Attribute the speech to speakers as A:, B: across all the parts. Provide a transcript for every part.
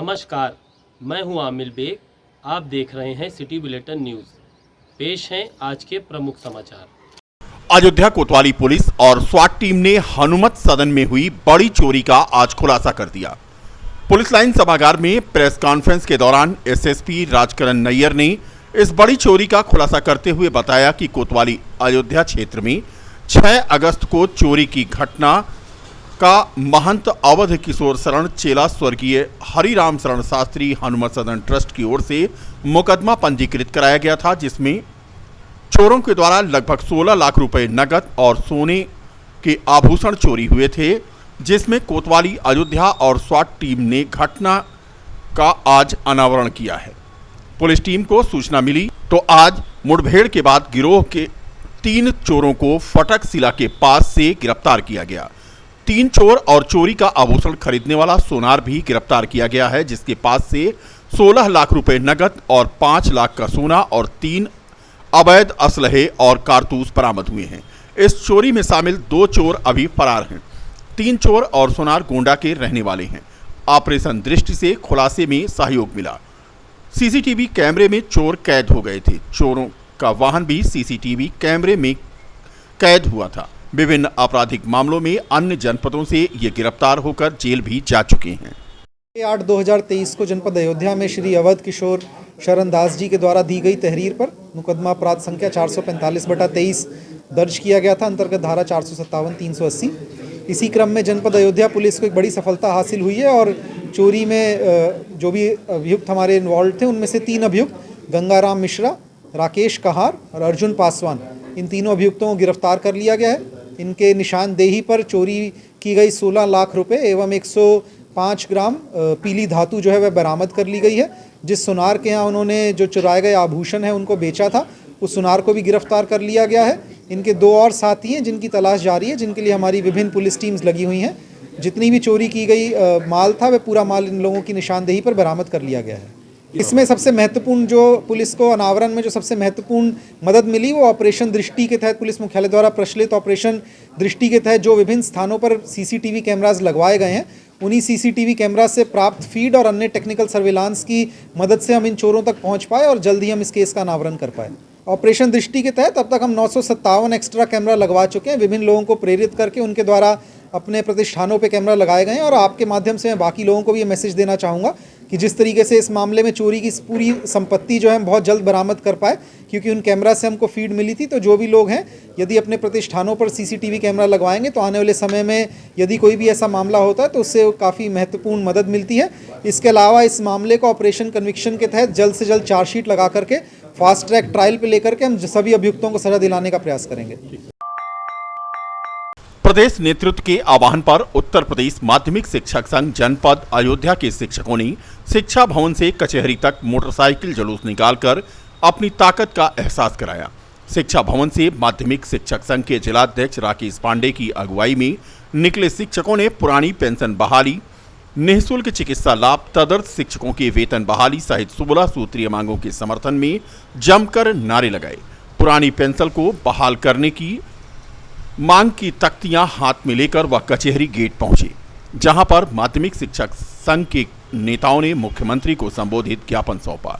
A: नमस्कार, मैं हूं आमिर बेग। आप देख रहे हैं सिटी बुलेटिन न्यूज़। पेश हैं आज के प्रमुख समाचार।
B: अयोध्या कोतवाली पुलिस और स्वाट टीम ने हनुमत सदन में हुई बड़ी चोरी का आज खुलासा कर दिया। पुलिस लाइन सभागार में प्रेस कॉन्फ्रेंस के दौरान एसएसपी राजकरण नैयर ने इस बड़ी चोरी का खुलासा करते हुए बताया कि कोतवाली अयोध्या क्षेत्र में 6 अगस्त को चोरी की घटना का महंत अवध किशोर शरण चेला स्वर्गीय हरिराम शरण शास्त्री हनुमत सदन ट्रस्ट की ओर से मुकदमा पंजीकृत कराया गया था, जिसमें चोरों के द्वारा लगभग 16 लाख रुपए नकद और सोने के आभूषण चोरी हुए थे, जिसमें कोतवाली अयोध्या और स्वाट टीम ने घटना का आज अनावरण किया है। पुलिस टीम को सूचना मिली तो आज मुठभेड़ के बाद गिरोह के 3 चोरों को फटक सिला के पास से गिरफ्तार किया गया। 3 चोर और चोरी का आभूषण खरीदने वाला सोनार भी गिरफ्तार किया गया है, जिसके पास से 16 लाख रुपए नकद और 5 लाख का सोना और 3 अवैध असलहे और कारतूस बरामद हुए हैं। इस चोरी में शामिल 2 चोर अभी फरार हैं। 3 चोर और सोनार गोंडा के रहने वाले हैं। ऑपरेशन दृष्टि से खुलासे में सहयोग मिला। सीसीटीवी कैमरे में चोर कैद हो गए थे। चोरों का वाहन भी सीसीटीवी कैमरे में कैद हुआ था। विभिन्न आपराधिक मामलों में अन्य जनपदों से ये गिरफ्तार होकर जेल भी जा चुके हैं।
C: 8/2023 को जनपद अयोध्या में श्री अवध किशोर शरण दास जी के द्वारा दी गई तहरीर पर मुकदमा अपराध संख्या 445/23 दर्ज किया गया था, अंतर्गत धारा 457, 380। इसी क्रम में जनपद अयोध्या पुलिस को एक बड़ी सफलता हासिल हुई है और चोरी में जो भी अभियुक्त हमारे इन्वॉल्व थे उनमें से 3 अभियुक्त गंगाराम मिश्रा, राकेश कहार और अर्जुन पासवान, इन तीनों अभियुक्तों को गिरफ्तार कर लिया गया है। इनके निशानदेही पर चोरी की गई 16 लाख रुपए एवं 105 ग्राम पीली धातु जो है वह बरामद कर ली गई है। जिस सुनार के यहाँ उन्होंने जो चुराए गए आभूषण है उनको बेचा था, उस सुनार को भी गिरफ्तार कर लिया गया है। इनके 2 और साथी हैं जिनकी तलाश जारी है, जिनके लिए हमारी विभिन्न पुलिस टीम्स लगी हुई हैं। जितनी भी चोरी की गई माल था वह पूरा माल इन लोगों की निशानदेही पर बरामद कर लिया गया है। इसमें सबसे महत्वपूर्ण जो पुलिस को अनावरण में जो सबसे महत्वपूर्ण मदद मिली वो ऑपरेशन दृष्टि के तहत पुलिस मुख्यालय द्वारा प्रचलित ऑपरेशन दृष्टि के तहत जो विभिन्न स्थानों पर सीसीटीवी कैमरास लगवाए गए हैं, उन्हीं सीसीटीवी कैमरा से प्राप्त फीड और अन्य टेक्निकल सर्विलांस की मदद से हम इन चोरों तक पहुंच पाए और जल्द ही हम इस केस का अनावरण कर पाए। ऑपरेशन दृष्टि के तहत अब तक हम 957 एक्स्ट्रा कैमरा लगवा चुके हैं। विभिन्न लोगों को प्रेरित करके उनके द्वारा अपने प्रतिष्ठानों पे कैमरा लगाए गए हैं और आपके माध्यम से मैं बाकी लोगों को भी ये मैसेज देना चाहूँगा कि जिस तरीके से इस मामले में चोरी की पूरी संपत्ति जो है हम बहुत जल्द बरामद कर पाए, क्योंकि उन कैमरा से हमको फीड मिली थी। तो जो भी लोग हैं यदि अपने प्रतिष्ठानों पर सीसीटीवी कैमरा लगवाएंगे तो आने वाले समय में यदि कोई भी ऐसा मामला होता है तो उससे काफ़ी महत्वपूर्ण मदद मिलती है। इसके अलावा इस मामले को ऑपरेशन कन्विक्शन के तहत जल्द से जल्द चार्जशीट लगा करके फास्ट ट्रैक ट्रायल पर लेकर के हम सभी अभियुक्तों को सजा दिलाने का प्रयास करेंगे।
B: प्रदेश नेतृत्व के आह्वान पर उत्तर प्रदेश माध्यमिक शिक्षक संघ जनपद अयोध्या के शिक्षकों ने शिक्षा भवन से कचहरी तक मोटरसाइकिल जुलूस निकालकर अपनी ताकत का एहसास कराया। शिक्षा भवन से माध्यमिक शिक्षक संघ के जिलाध्यक्ष राकेश पांडे की अगुवाई में निकले शिक्षकों ने पुरानी पेंशन बहाली, निःशुल्क चिकित्सा लाभ, तदर्थ शिक्षकों के वेतन बहाली सहित 16 सूत्रीय मांगों के समर्थन में जमकर नारे लगाए। पुरानी पेंशन को बहाल करने की मांग की तख्तियां हाथ में लेकर वह कचहरी गेट पहुंचे, जहां पर माध्यमिक शिक्षक संघ के नेताओं ने मुख्यमंत्री को संबोधित ज्ञापन सौंपा।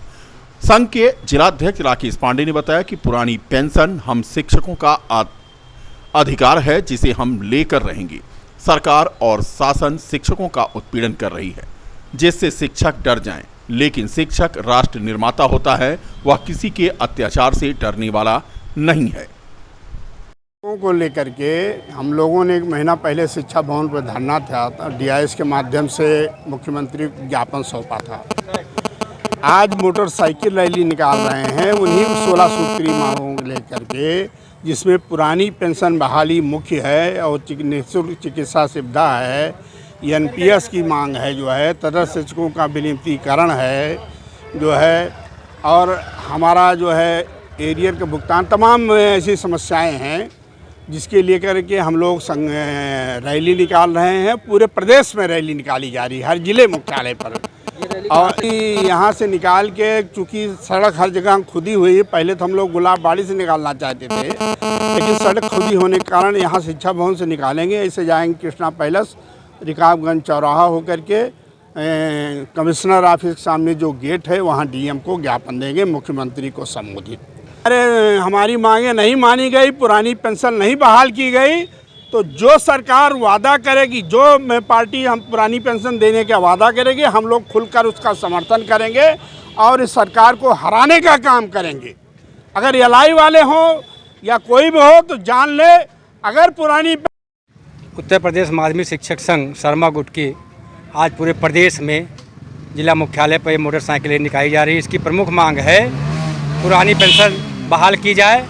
B: संघ के जिलाध्यक्ष राकेश पांडे ने बताया कि पुरानी पेंशन हम शिक्षकों का अधिकार है, जिसे हम लेकर रहेंगे। सरकार और शासन शिक्षकों का उत्पीड़न कर रही है, जिससे शिक्षक डर जाएं, लेकिन शिक्षक राष्ट्र निर्माता होता है, वह किसी के अत्याचार से डरने वाला नहीं है।
D: को लेकर के हम लोगों ने 1 महीना पहले शिक्षा भवन पर धरना था, डीआईएस के माध्यम से मुख्यमंत्री को ज्ञापन सौंपा था। आज मोटरसाइकिल रैली निकाल रहे हैं उन्हीं 16 सूत्री मांगों को लेकर के, जिसमें पुरानी पेंशन बहाली मुख्य है और निःशुल्क चिकित्सा सुविधा है, एनपीएस की मांग है जो है, तदर्थ शिक्षकों का विनियमितीकरण है जो है, और हमारा जो है एरियर का भुगतान, तमाम ऐसी समस्याएं हैं जिसके लेकर के हम लोग रैली निकाल रहे हैं। पूरे प्रदेश में रैली निकाली जा रही है, हर जिले मुख्यालय पर। और यहाँ से निकाल के, चूँकि सड़क हर जगह खुदी हुई है, पहले तो हम लोग गुलाबबाड़ी से निकालना चाहते थे, लेकिन सड़क खुदी होने के कारण यहाँ शिक्षा भवन से निकालेंगे। ऐसे जाएंगे कृष्णा पैलेस, रिकाबगंज चौराहा होकर के कमिश्नर ऑफिस के सामने जो गेट है वहाँ डीएम को ज्ञापन देंगे, मुख्यमंत्री को संबोधित। अरे हमारी मांगे नहीं मानी गई, पुरानी पेंशन नहीं बहाल की गई, तो जो सरकार वादा करेगी, जो पार्टी हम पुरानी पेंशन देने का वादा करेगी, हम लोग खुलकर उसका समर्थन करेंगे और इस सरकार को हराने का काम करेंगे। अगर एलआई वाले हों या कोई भी हो तो जान ले, अगर पुरानी
E: उत्तर प्रदेश माध्यमिक शिक्षक संघ शर्मा गुट की आज पूरे प्रदेश में जिला मुख्यालय पर मोटरसाइकिलें निकाली जा रही है। इसकी प्रमुख मांग है पुरानी पेंशन बहाल की जाए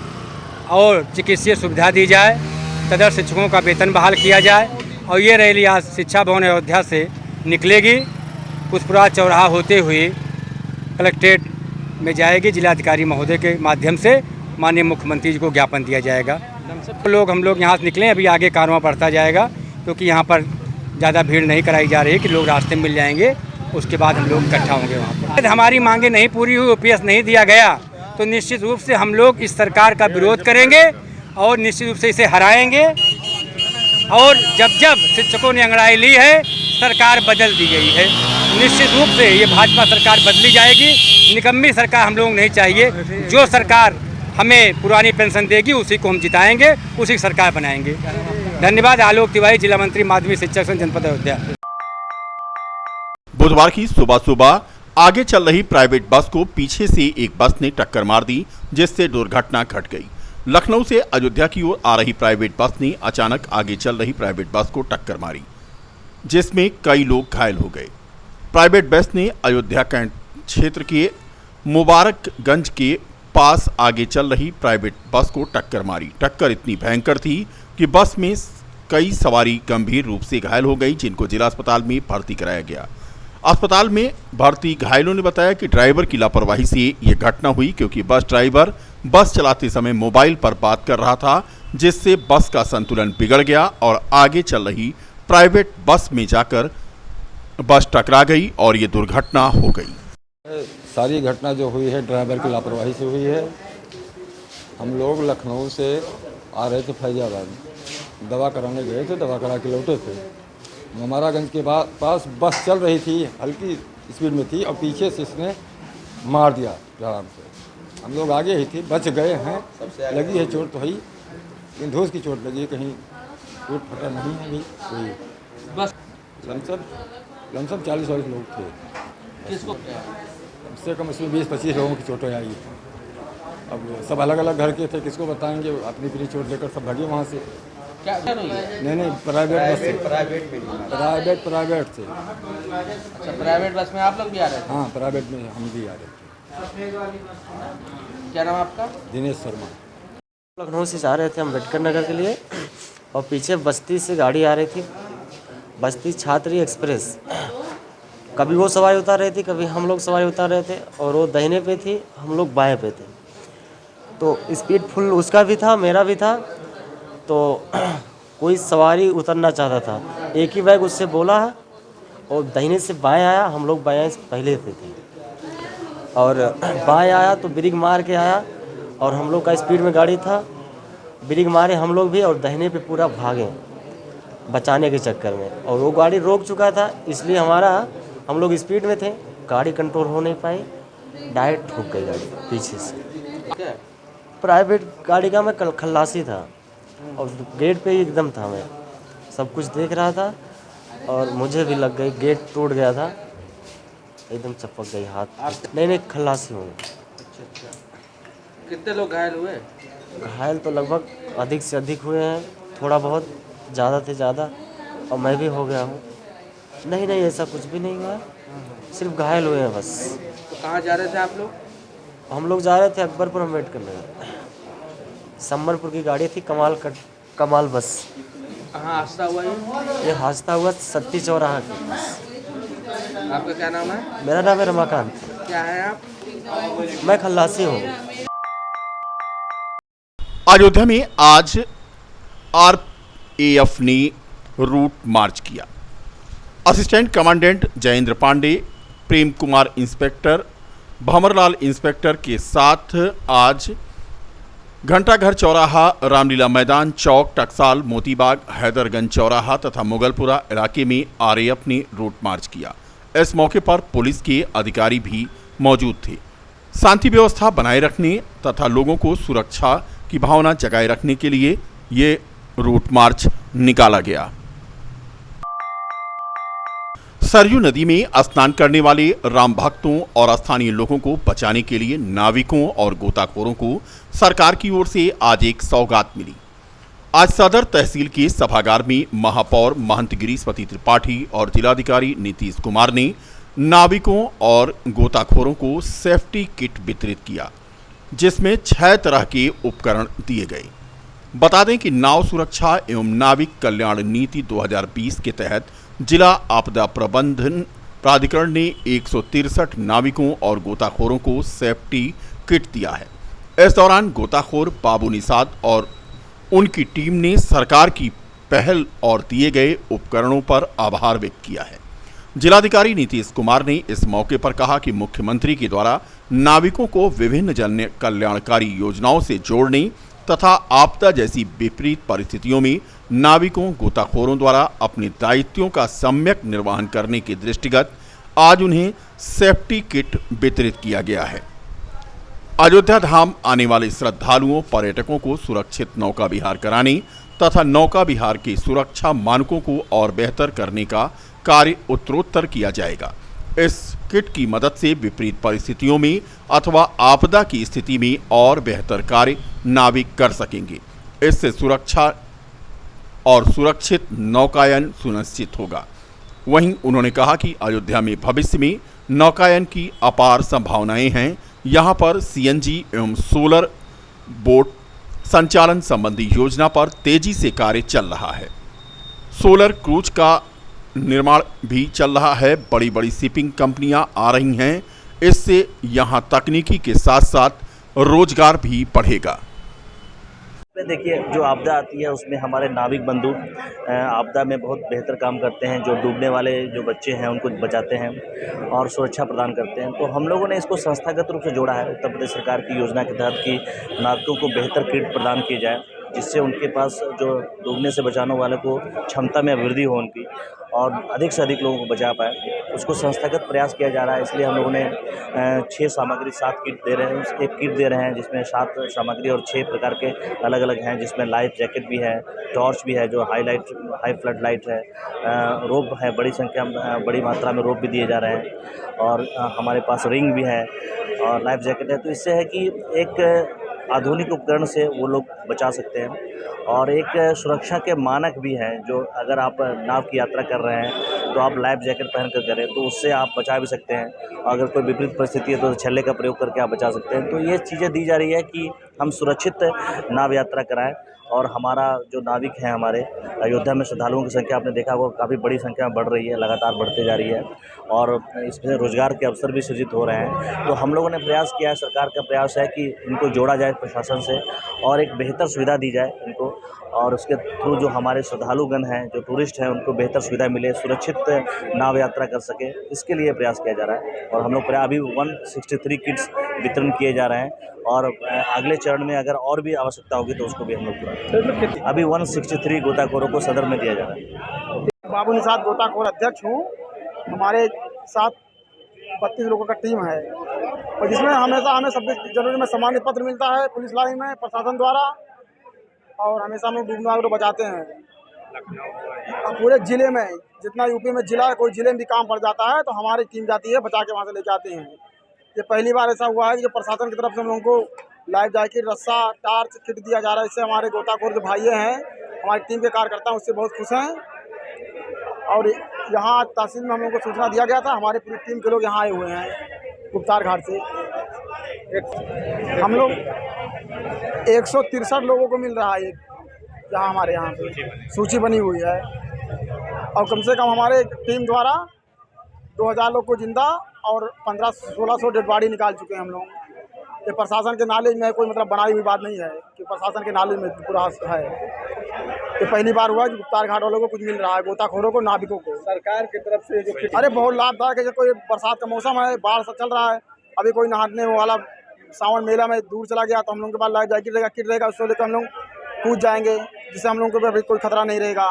E: और चिकित्सीय सुविधा दी जाए, तदर्थ शिक्षकों का वेतन बहाल किया जाए। और ये रैली आज शिक्षा भवन अयोध्या से निकलेगी, पुष्पराज चौराहा होते हुए कलेक्ट्रेट में जाएगी। जिलाधिकारी महोदय के माध्यम से माननीय मुख्यमंत्री जी को ज्ञापन दिया जाएगा। हम लोग यहाँ से निकलें, अभी आगे कारवां बढ़ता जाएगा, क्योंकि यहाँ पर ज़्यादा भीड़ नहीं कराई जा रही कि लोग रास्ते में मिल जाएंगे, उसके बाद हम लोग इकट्ठा होंगे वहाँ पर। हमारी मांगें नहीं पूरी हुई, ओपीएस नहीं दिया गया, तो निश्चित रूप से हम लोग इस सरकार का विरोध करेंगे और निश्चित रूप से इसे हराएंगे। और जब जब शिक्षकों ने अंगड़ाई ली है, सरकार बदल दी गई है, निश्चित रूप से ये भाजपा सरकार बदली जाएगी। निकम्मी सरकार हम लोग नहीं चाहिए। जो सरकार हमें पुरानी पेंशन देगी उसी को हम जिताएंगे, उसी की सरकार बनाएंगे। धन्यवाद। आलोक तिवारी, जिला मंत्री माध्यमिक शिक्षक संघ जनपद अयोध्या।
B: बुधवार की सुबह सुबह आगे चल रही प्राइवेट बस को पीछे से एक बस ने टक्कर मार दी, जिससे दुर्घटना घट गई। लखनऊ से अयोध्या की ओर आ रही प्राइवेट बस ने अचानक आगे चल रही प्राइवेट बस को टक्कर मारी, जिसमें कई लोग घायल हो गए। प्राइवेट बस ने अयोध्या कैंट क्षेत्र के मुबारकगंज के पास आगे चल रही प्राइवेट बस को टक्कर मारी। टक्कर इतनी भयंकर थी कि बस में कई सवारी गंभीर रूप से घायल हो गई, जिनको जिला अस्पताल में भर्ती कराया गया। अस्पताल में भर्ती घायलों ने बताया कि ड्राइवर की लापरवाही से ये घटना हुई, क्योंकि बस ड्राइवर बस चलाते समय मोबाइल पर बात कर रहा था, जिससे बस का संतुलन बिगड़ गया और आगे चल रही प्राइवेट बस में जाकर बस टकरा गई और ये दुर्घटना हो गई।
F: सारी घटना जो हुई है ड्राइवर की लापरवाही से हुई है। हम लोग लखनऊ से आ रहे थे फैजाबाद, दवा कराने गए थे, दवा करा के लौटे थे। मुबारकगंज के पास बस चल रही थी, हल्की स्पीड में थी और पीछे से इसने मार दिया आराम से। हम लोग आगे ही थे, बच गए हैं। लगी है चोट तो ही, लेकिन धूस की चोट लगी है, कहीं टूट फटा नहीं है अभी कोई। बस लमसम 40-40 लोग थे। किसको कम से कम इसमें 20-25 लोगों की चोटें आई। अब सब अलग अलग घर के थे, किसको बताएंगे। अपनी अपनी चोट लेकर सब भागे वहाँ से। क्या नहीं, प्राइवेट बस से। प्राइवेट से।
G: अच्छा, प्राइवेट बस में आप लोग भी आ रहे थे?
F: हाँ, प्राइवेट में हम भी आ रहे थे।
G: क्या नाम आपका?
F: दिनेश शर्मा।
H: लखनऊ से जा रहे थे हम अम्बेडकर नगर के लिए, और पीछे बस्ती से गाड़ी आ रही थी, बस्ती छात्री एक्सप्रेस। कभी वो सवारी उतार रही थी, कभी हम लोग सवारी उतार रहे थे, और वो दाहिने पे थी, हम लोग बाएं पे थे। तो स्पीड फुल उसका भी था, मेरा भी था। तो कोई सवारी उतरना चाहता था, एक ही बैग उससे बोला है और दाहिने से बाएं आया, हम लोग बाएं से पहले थे और बाएं आया तो ब्रेक मार के आया, और हम लोग का स्पीड में गाड़ी था, ब्रेक मारे हम लोग भी और दाहिने पे पूरा भागे बचाने के चक्कर में। और वो गाड़ी रोक चुका था, इसलिए हम लोग स्पीड में थे, गाड़ी कंट्रोल हो नहीं पाई, डायरेक्ट ठुक गई गाड़ी पीछे से। प्राइवेट गाड़ी का मैं खल्लासी था और गेट पे ही एकदम था, मैं सब कुछ देख रहा था और मुझे भी लग गई, गेट टूट गया था, एकदम चपक गई हाथ। नहीं, खल्लासी हूँ।
G: अच्छा। कितने लोग घायल हुए?
H: घायल तो लगभग अधिक से अधिक हुए हैं, थोड़ा बहुत ज़्यादा से ज़्यादा, और मैं भी हो गया हूँ। नहीं, ऐसा कुछ भी नहीं हुआ, सिर्फ घायल हुए हैं बस।
G: तो कहाँ जा रहे थे आप लोग?
H: हम लोग जा रहे थे अकबरपुर अम्बेडकर नगर, सम्बलपुर की गाड़ी थी, कमाल बस।
G: कहाँ हादसा हुआ
H: ये हादसा हुआ सत्ती चौराहा के पास।
G: आपका क्या नाम है?
H: मेरा नाम है रमाकांत।
G: क्या है आप?
H: मैं खल्लासी हूँ।
B: अयोध्या में आज आरएएफ ने रूट मार्च किया। Assistant commandant Jayendra Pandey, Prem Kumar inspector, Bhanwarlal inspector के साथ आज घंटाघर चौराहा, रामलीला मैदान, चौक, टकसाल, मोतीबाग, हैदरगंज चौराहा तथा मुगलपुरा इलाके में आरएएफ ने रूट मार्च किया। इस मौके पर पुलिस के अधिकारी भी मौजूद थे। शांति व्यवस्था बनाए रखने तथा लोगों को सुरक्षा की भावना जगाए रखने के लिए ये रूट मार्च निकाला गया। सरयू नदी में स्नान करने वाले राम भक्तों और स्थानीय लोगों को बचाने के लिए नाविकों और गोताखोरों को सरकार की ओर से आज एक सौगात मिली। आज सदर तहसील के सभागार में महापौर महंत गिरीशपति त्रिपाठी और जिलाधिकारी नीतीश कुमार ने नाविकों और गोताखोरों को सेफ्टी किट वितरित किया, जिसमें 6 तरह के उपकरण दिए गए। बता दें कि नाव सुरक्षा एवं नाविक कल्याण नीति 2020 के तहत जिला आपदा प्रबंधन प्राधिकरण ने 163 नाविकों और गोताखोरों को सेफ्टी किट दिया है। इस दौरान गोताखोर बाबू निषाद और उनकी टीम ने सरकार की पहल और दिए गए उपकरणों पर आभार व्यक्त किया है। जिलाधिकारी नीतीश कुमार ने इस मौके पर कहा कि मुख्यमंत्री के द्वारा नाविकों को विभिन्न जन कल्याणकारी योजनाओं से जोड़ने तथा आपदा जैसी विपरीत परिस्थितियों में नाविकों गोताखोरों द्वारा अपने दायित्वों का सम्यक निर्वहन करने के दृष्टिगत आज उन्हें सेफ्टी किट वितरित किया गया है। अयोध्या धाम आने वाले श्रद्धालुओं पर्यटकों को सुरक्षित नौका विहार कराने तथा नौका विहार के सुरक्षा मानकों को और बेहतर करने का कार्य उत्तरोत्तर किया जाएगा। इस किट की मदद से विपरीत परिस्थितियों में अथवा आपदा की स्थिति में और बेहतर कार्य नाविक कर सकेंगे। इससे सुरक्षा और सुरक्षित नौकायन सुनिश्चित होगा। वहीं उन्होंने कहा कि अयोध्या में भविष्य में नौकायन की अपार संभावनाएं हैं। यहां पर सीएनजी एवं सोलर बोट संचालन संबंधी योजना पर तेजी से कार्य चल रहा है। सोलर क्रूज का निर्माण भी चल रहा है। बड़ी बड़ी शिपिंग कंपनियां आ रही हैं। इससे यहां तकनीकी के साथ साथ रोजगार भी बढ़ेगा।
I: देखिए, जो आपदा आती है उसमें हमारे नाविक बंधु आपदा में बहुत बेहतर काम करते हैं। जो डूबने वाले जो बच्चे हैं उनको बचाते हैं और सुरक्षा प्रदान करते हैं। तो हम लोगों ने इसको संस्थागत रूप से जोड़ा है उत्तर प्रदेश सरकार की योजना के तहत कि नाविकों को बेहतर किट प्रदान की जाए, जिससे उनके पास जो डूबने से बचाने वाले को क्षमता में वृद्धि हो उनकी और अधिक से अधिक लोगों को बचा पाए, उसको संस्थागत प्रयास किया जा रहा है। इसलिए हम लोगों ने 6 सामग्री 7 किट दे रहे हैं। एक किट दे रहे हैं जिसमें 7 सामग्री और 6 प्रकार के अलग अलग हैं, जिसमें लाइफ जैकेट भी है, टॉर्च भी है जो हाई फ्लड लाइट है, रोप है, बड़ी मात्रा में रोप भी दिए जा रहे हैं और हमारे पास रिंग भी है और लाइफ जैकेट है। तो इससे है कि एक आधुनिक उपकरण से वो लोग बचा सकते हैं और एक सुरक्षा के मानक भी हैं। जो अगर आप नाव की यात्रा कर रहे हैं तो आप लाइफ जैकेट पहन कर करें तो उससे आप बचा भी सकते हैं। अगर कोई विपरीत परिस्थिति है तो छल्ले का प्रयोग करके आप बचा सकते हैं। तो ये चीज़ें दी जा रही है कि हम सुरक्षित नाव यात्रा कराएं और हमारा जो नाविक हैं हमारे अयोध्या में श्रद्धालुओं की संख्या आपने देखा वो काफ़ी बड़ी संख्या में बढ़ रही है, लगातार बढ़ते जा रही है और इसमें रोजगार के अवसर भी सृजित हो रहे हैं। तो हम लोगों ने प्रयास किया है, सरकार का प्रयास है कि इनको जोड़ा जाए प्रशासन से और एक बेहतर सुविधा दी जाए इनको और उसके थ्रू जो हमारे श्रद्धालुगण हैं, जो टूरिस्ट हैं, उनको बेहतर सुविधा मिले, सुरक्षित नाव यात्रा कर सके, इसके लिए प्रयास किया जा रहा है। और हम लोग अभी 163 किट्स वितरण किए जा रहे हैं और अगले चरण में अगर और भी आवश्यकता होगी तो उसको भी हम लोग अभी 163 गोताखोरों को सदर में दिया जा रहा है।
J: बाबू निषाद गोताखोर अध्यक्ष हूँ। हमारे साथ 32 लोगों का टीम है और जिसमें हमेशा हमें 26 जनवरी में सम्मानित पत्र मिलता है पुलिस लाइन में प्रशासन द्वारा और हमेशा हम लोग डूबने वालों को बचाते हैं। और पूरे ज़िले में जितना यूपी में ज़िला है, कोई ज़िले में भी काम पड़ जाता है तो हमारी टीम जाती है, बचा के वहाँ से लेके आते हैं। ये पहली बार ऐसा हुआ है कि जो प्रशासन की तरफ से हम लोगों को लाइफ जैकेट, रस्सा, टार्च किट दिया जा रहा है। इससे हमारे गोताखोर जो भाई हैं, हमारी टीम के कार्यकर्ता उससे बहुत खुश हैं। और यहाँ तहसील में हम लोगों को सूचना दिया गया था, हमारी पूरी टीम के लोग यहाँ आए हुए हैं गुप्तार घाट से। हम लोग 163 लोगों को मिल रहा है यहाँ हमारे यहाँ पे सूची बनी हुई है और कम से कम हमारे टीम द्वारा 2000 लोग को जिंदा और 1500-1600 डेड बॉडी निकाल चुके हैं हम लोग। ये प्रशासन के नॉलेज में कोई मतलब बनाई हुई बात नहीं है कि प्रशासन के नॉलेज में पूरा है। ये पहली बार हुआ कि गुप्तार घाट वालों को कुछ मिल रहा है, गोताखोरों को, नाविकों को सरकार की तरफ से जो अरे बहुत लाभदायक है। जैसे कोई बरसात का मौसम है, बाढ़ सा चल रहा है, अभी कोई नहाने वाला सावन मेला में दूर चला गया तो हम लोगों के पास लाइफ जैकेट रहेगा, किट रहेगा, उसको लेकर हम लोग कूद जाएंगे जिससे हम लोगों को भी कोई खतरा नहीं रहेगा।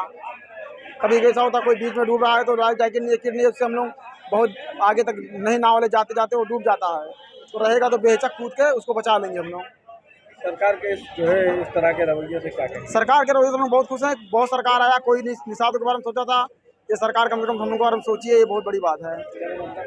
J: कभी ऐसा होता कोई बीच में डूब रहा है तो लाइफ जैकेट नहीं है, किट नहीं है, उससे हम लोग बहुत आगे तक नहीं नाव वाले जाते जाते वो डूब जाता है, तो रहेगा तो बेहिचक कूद के उसको बचा लेंगे हम लोग।
K: सरकार के जो है इस तरह के रवैये से क्या कहेंगे?
J: सरकार के रवैये से हम लोग बहुत खुश हैं। बहुत सरकार आया, कोई निषादों के बारे में सोचा था, ये सरकार कम से कम हम लोग के बारे में सोची है, ये बहुत बड़ी बात है।